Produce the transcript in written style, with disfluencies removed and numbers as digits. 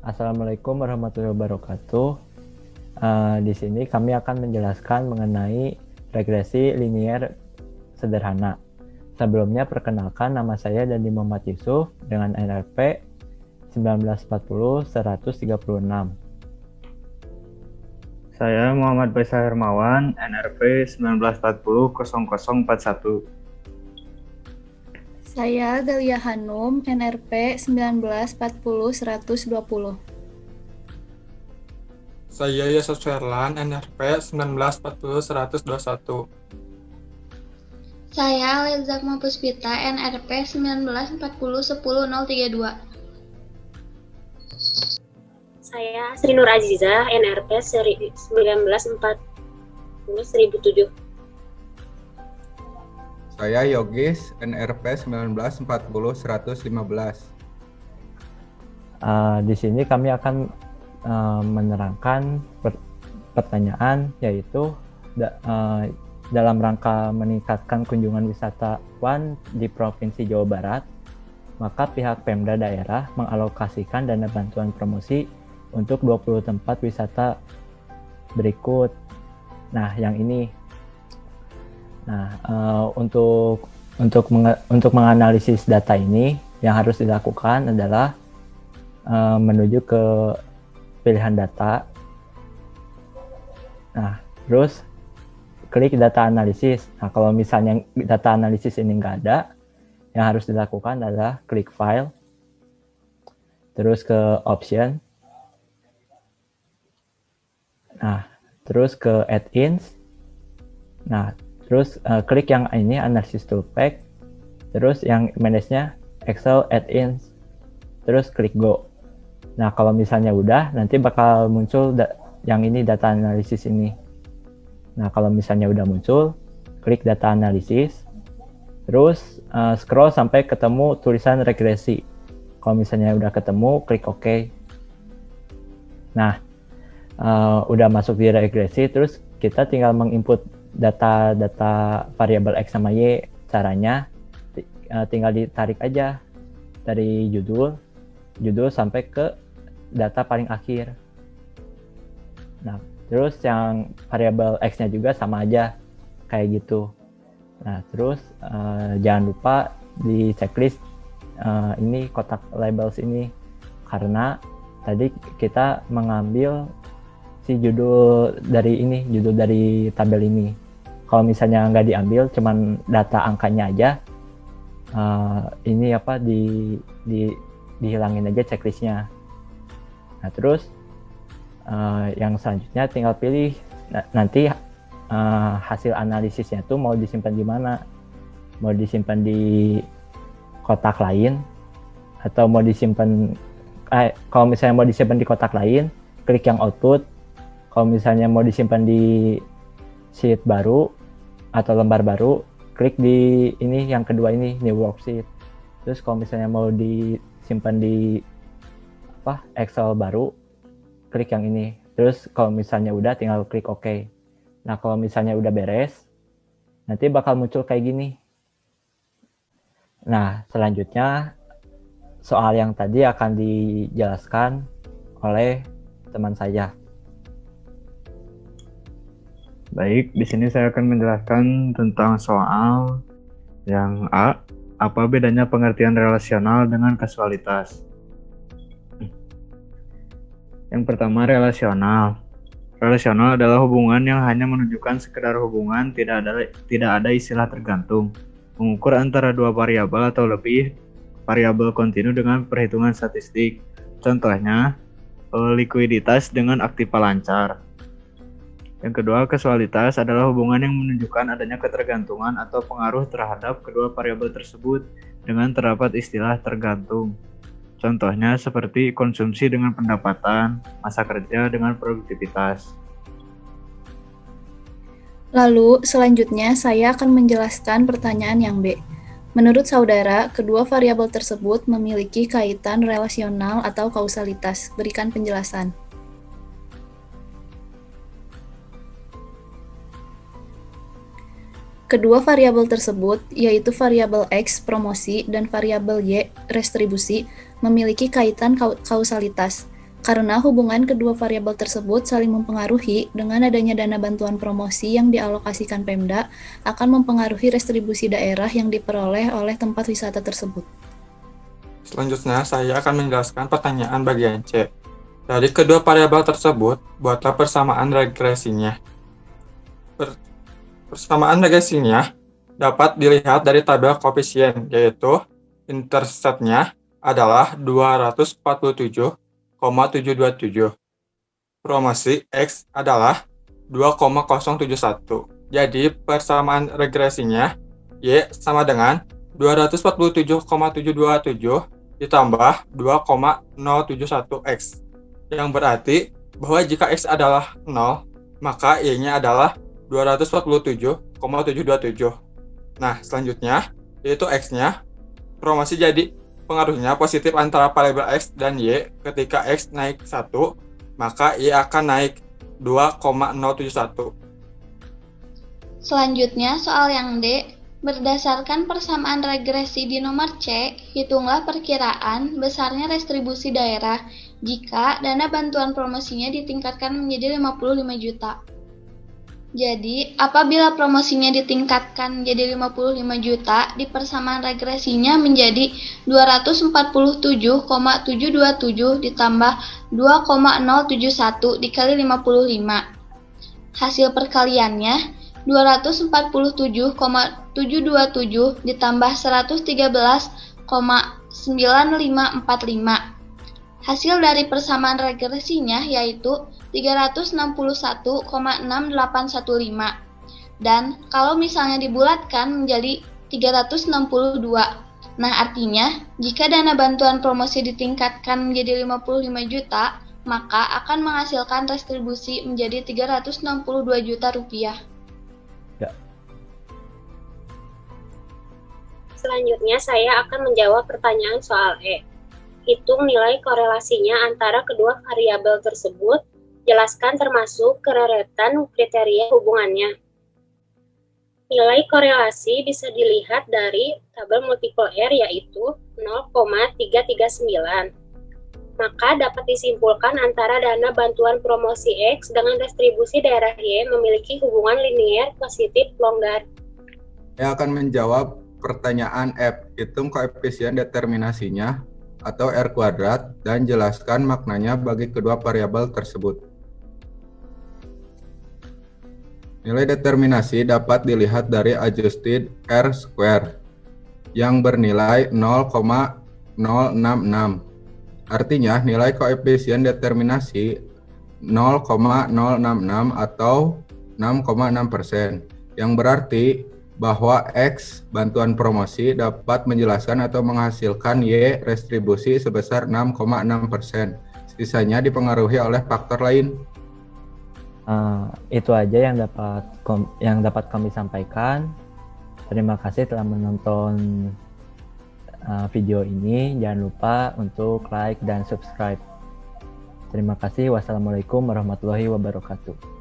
Assalamualaikum warahmatullahi wabarakatuh. Di sini kami akan menjelaskan mengenai regresi linier sederhana. Sebelumnya perkenalkan, nama saya Dandi Muhammad Yusuf dengan NRP 1940-136. Saya Muhammad Faisal Hermawan, NRP 1940-0041. Saya Galia Hanum, NRP 1940-120. Saya Yusuf Sherlan, NRP 1940-121. Saya Lezakma Puspita, NRP 1940-10032. Saya Sri Nur Aziza, NRP 1940-1007. Saya Yogis, NRP 1940-115. Di sini kami akan menerangkan pertanyaan, yaitu dalam rangka meningkatkan kunjungan wisatawan di Provinsi Jawa Barat, maka pihak Pemda daerah mengalokasikan dana bantuan promosi untuk 20 tempat wisata berikut. Nah, yang ini. Nah, untuk menganalisis data ini, yang harus dilakukan adalah menuju ke pilihan data. Nah, terus klik data analisis. Nah, kalau misalnya data analisis ini nggak ada, yang harus dilakukan adalah klik file, terus ke option. Nah, terus ke add-ins. Nah, terus klik yang ini, Analysis Toolpack. Terus yang manage-nya Excel Add-ins. Terus klik Go. Nah, kalau misalnya udah, nanti bakal muncul yang ini, data analisis ini. Nah, kalau misalnya udah muncul, klik data analisis. Terus scroll sampai ketemu tulisan regresi. Kalau misalnya udah ketemu, klik OK. Nah, udah masuk di regresi, terus kita tinggal menginput data variabel X sama Y. Caranya tinggal ditarik aja dari judul sampai ke data paling akhir. Nah, terus yang variabel X-nya juga sama aja kayak gitu. Nah, terus jangan lupa di checklist ini kotak labels ini, karena tadi kita mengambil si judul dari tabel ini. Kalau misalnya nggak diambil, cuman data angkanya aja, ini dihilangin aja checklistnya. Nah, terus yang selanjutnya tinggal pilih nanti hasil analisisnya tuh mau disimpan di mana. Mau disimpan di kotak lain atau mau disimpan kalau misalnya mau disimpan di kotak lain, klik yang output. Kalau misalnya mau disimpan di sheet baru atau lembar baru, klik di ini yang kedua ini, new worksheet. Terus kalau misalnya mau disimpan di Excel baru, klik yang ini. Terus kalau misalnya udah, tinggal klik OK. Nah, kalau misalnya udah beres, nanti bakal muncul kayak gini. Nah, selanjutnya soal yang tadi akan dijelaskan oleh teman saya. Baik, di sini saya akan menjelaskan tentang soal yang A. Apa bedanya pengertian relasional dengan kasualitas? Yang pertama, relasional. Relasional adalah hubungan yang hanya menunjukkan sekedar hubungan, tidak ada istilah tergantung. Mengukur antara dua variabel atau lebih variabel kontinu dengan perhitungan statistik. Contohnya, likuiditas dengan aktiva lancar. Yang kedua, kasualitas adalah hubungan yang menunjukkan adanya ketergantungan atau pengaruh terhadap kedua variabel tersebut dengan terdapat istilah tergantung. Contohnya seperti konsumsi dengan pendapatan, masa kerja dengan produktivitas. Lalu, selanjutnya saya akan menjelaskan pertanyaan yang B. Menurut saudara, kedua variabel tersebut memiliki kaitan relasional atau kausalitas. Berikan penjelasan. Kedua variabel tersebut, yaitu variabel X promosi dan variabel Y restribusi, memiliki kaitan kausalitas. Karena hubungan kedua variabel tersebut saling mempengaruhi, dengan adanya dana bantuan promosi yang dialokasikan Pemda akan mempengaruhi restribusi daerah yang diperoleh oleh tempat wisata tersebut. Selanjutnya, saya akan menjelaskan pertanyaan bagian C. Dari kedua variabel tersebut, buatlah persamaan regresinya. Persamaan regresinya dapat dilihat dari tabel koefisien, yaitu interceptnya adalah 247,727. Promosi X adalah 2,071. Jadi persamaan regresinya Y sama dengan 247,727 ditambah 2,071X. Yang berarti bahwa jika X adalah 0, maka Y-nya adalah 247,727. Nah, selanjutnya yaitu X-nya. Promosi jadi pengaruhnya positif antara variabel X dan Y. Ketika X naik 1, maka Y akan naik 2,071. Selanjutnya, soal yang D. Berdasarkan persamaan regresi di nomor C, hitunglah perkiraan besarnya restribusi daerah jika dana bantuan promosinya ditingkatkan menjadi 55 juta. Jadi, apabila promosinya ditingkatkan menjadi 55 juta, di persamaan regresinya menjadi 247,727 ditambah 2,071 dikali 55. Hasil perkaliannya 247,727 ditambah 113,9545. Hasil dari persamaan regresinya yaitu 361,6815. Dan kalau misalnya dibulatkan menjadi 362. Nah, artinya jika dana bantuan promosi ditingkatkan menjadi 55 juta, maka akan menghasilkan restribusi menjadi 362 juta rupiah. Selanjutnya saya akan menjawab pertanyaan soal E. Hitung nilai korelasinya antara kedua variabel tersebut, jelaskan termasuk kereretan kriteria hubungannya. Nilai korelasi bisa dilihat dari tabel multiple R yaitu 0,339. Maka dapat disimpulkan antara dana bantuan promosi X dengan restribusi daerah Y memiliki hubungan linier positif longgar. Saya akan menjawab pertanyaan F. Hitung koefisien determinasinya atau R kuadrat dan jelaskan maknanya bagi kedua variabel tersebut. Nilai determinasi dapat dilihat dari adjusted R square yang bernilai 0,066. Artinya nilai koefisien determinasi 0,066 atau 6,6%, yang berarti bahwa X bantuan promosi dapat menjelaskan atau menghasilkan Y restribusi sebesar 6,6%. Sisanya dipengaruhi oleh faktor lain. Itu aja yang dapat kami sampaikan. Terima kasih telah menonton video ini. Jangan lupa untuk like dan subscribe. Terima kasih. Wassalamualaikum warahmatullahi wabarakatuh.